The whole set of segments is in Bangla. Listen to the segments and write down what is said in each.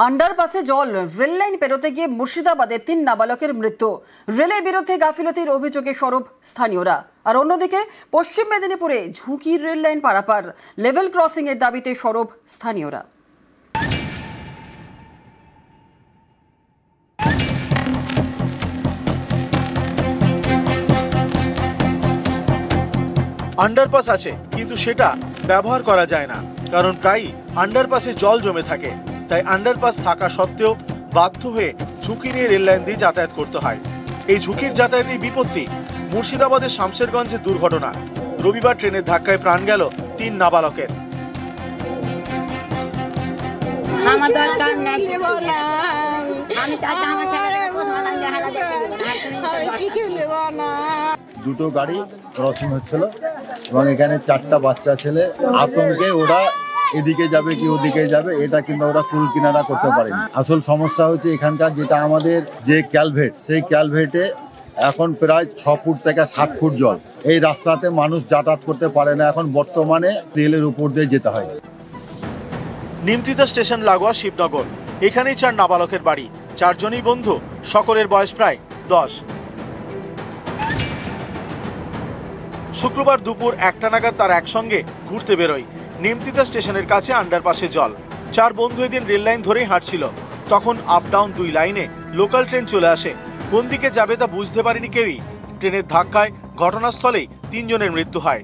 আন্ডারপাসে জল, রেল লাইন পেরোতে গিয়ে মুর্শিদাবাদে 3 নাবালকের মৃত্যু। রেলের বিরুদ্ধে গাফিলতির অভিযোগে সরব স্থানীয়রা। আর অন্যদিকে পশ্চিম মেদিনীপুরে ঝুঁকির রেল লাইন পারাপার, লেভেল ক্রসিং এর দাবিতে সরব স্থানীয়রা। আন্ডারপাস আছে কিন্তু সেটা ব্যবহার করা যায় না, কারণ প্রায়ই আন্ডারপাসে জল জমে থাকে। তাই আন্ডারপাস থাকা সত্ত্বেও বাধ্য হয়ে ঝুঁকি নিয়ে রেল লাইন দিয়ে যাতায়াত করতে হয়। এই ঝুঁকির যাতায়াতেই বিপত্তি। মুর্শিদাবাদের শামশেরগঞ্জে দুর্ঘটনা। রবিবার ট্রেনের ধাক্কায় প্রাণ গেল 3 নাবালকের। দুটো গাড়ি ক্রসিং হচ্ছিল এবং এখানে 4টা বাচ্চা ছেলে আতঙ্কে ওরা এদিকে যাবে কি ওদিকে যাবে, এটা কিন্তু ওরা কুল কিনারা করতে পারেনি। আসল সমস্যা হচ্ছে এখানকার যেটা আমাদের যে ক্যালভেট, সেই ক্যালভেটে এখন প্রায় 6 ফুট থেকে 7 ফুট জল। এই রাস্তাতে মানুষ যাতায়াত করতে পারে না, এখন বর্তমানে রেলের উপর দিয়ে যেতে হয়। নিমতিতা স্টেশন লাগোয়া শিবনগর। এখানেই 4 নাবালকের বাড়ি। 4 জনই বন্ধু, সকলের বয়স প্রায় 10। শুক্রবার দুপুর 1টা নাগাদ তারা একসঙ্গে ঘুরতে বেরোয়। নিমতিতা স্টেশনের কাছে আন্ডারপাসে জল। 4 বন্ধু এদিন রেল লাইন ধরেই হাঁটছিল। তখন আপ ডাউন 2 লাইনে লোকাল ট্রেন চলে আসে। কোন দিকে যাবে তা বুঝতে পারেনি কেউই। ট্রেনের ধাক্কায় ঘটনাস্থলেই 3 জনের মৃত্যু হয়।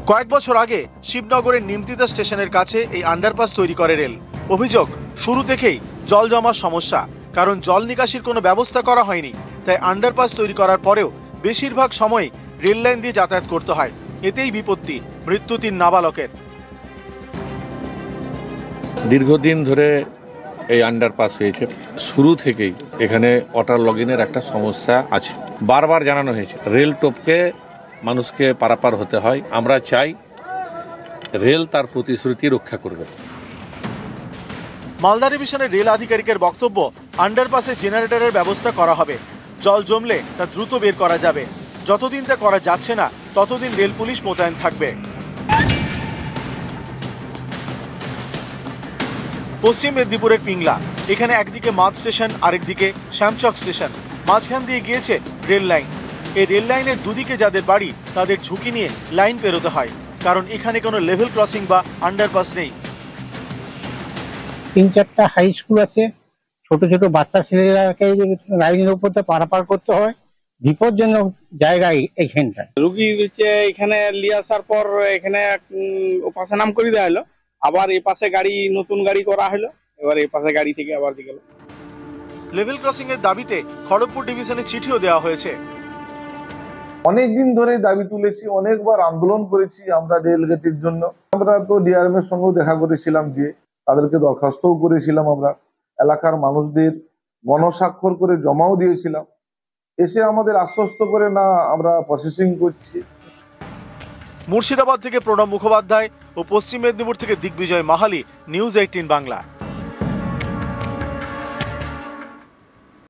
কয়েক বছর আগে শিবনগরের নিমতিতা স্টেশনের কাছে এই আন্ডারপাস তৈরি করে রেল। অভিযোগ, শুরু থেকেই জল জমার সমস্যা, কারণ জল নিকাশির কোনো ব্যবস্থা করা হয়নি। তাই আন্ডারপাস তৈরি করার পরেও বেশিরভাগ সময় রেল লাইন দিয়ে যাতায়াত করতে হয়। এতেই বিপত্তি, মৃত্যু 3 নাবালকের। দীর্ঘদিন ধরে এই আন্ডারপাস হয়েছে। শুরু থেকেই এখানে ওয়াটার লগিনের একটা সমস্যা আছে। বারবার জানানো হয়েছে রেল টপকে মানুষকে পারাপার হতে হয়। আমরা চাই রেল তার প্রতিশ্রুতি রক্ষা করবে। মালদা ডিভিশনের রেল আধিকারিকের বক্তব্য, আন্ডারপাসে জেনারেটরের ব্যবস্থা করা হবে। জল জমলে তা দ্রুত বের করা যাবে। যতদিন তা করা যাচ্ছে না ততদিন রেল পুলিশ মোতায়েন থাকবে। পশ্চিম মেদিনীপুরের পিংলা, এখানে একদিকে মাছ স্টেশন, আরেকদিকে শ্যামচক স্টেশন। মাঝখান দিয়ে গিয়েছে রেল লাইন। এই রেল লাইনের দুদিকে যাদের বাড়ি তাদের ঝুঁকি নিয়ে লাইন পেরোতে হয়, কারণ এখানে কোনো লেভেল ক্রসিং বা আন্ডারপাস নেই। 3-4টা হাই স্কুল আছে। ছোট ছোট বাচ্চা ছেলেরাকে লাইনের উপর পারাপার করতে হয়। বিপজ্জনক জায়গায় এইখানটা রুগী এখানে নিয়ে আসার পর এখানে পাশে নাম করে দেওয়া হলো, আবার এই পাশে গাড়ি, নতুন গাড়ি করা হলো, এবার এই পাশে গাড়ি থেকে আবার গেল। লেভেল ক্রসিং এর দাবিতে খড়গপুর ডিভিশনে চিঠিও দেওয়া হয়েছে। অনেকদিন ধরে দাবি তুলেছি, অনেকবার আন্দোলন করেছি আমরা রেল গেটের জন্য। আমরা তো ডিআরএম এর সঙ্গেও দেখা করেছিলাম, যে তাদেরকে দরখাস্তও করেছিলাম। আমরা এলাকার মানুষদের গণস্বাক্ষর করে জমাও দিয়েছিলাম। এসে আমাদের আশ্বস্ত করে না আমরা প্রসেসিং করছি। মুর্শিদাবাদ থেকে প্রণব মুখোপাধ্যায় ও পশ্চিম মেদিনীপুর থেকে দিগ্বিজয় মাহালি, নিউজ 18 বাংলা।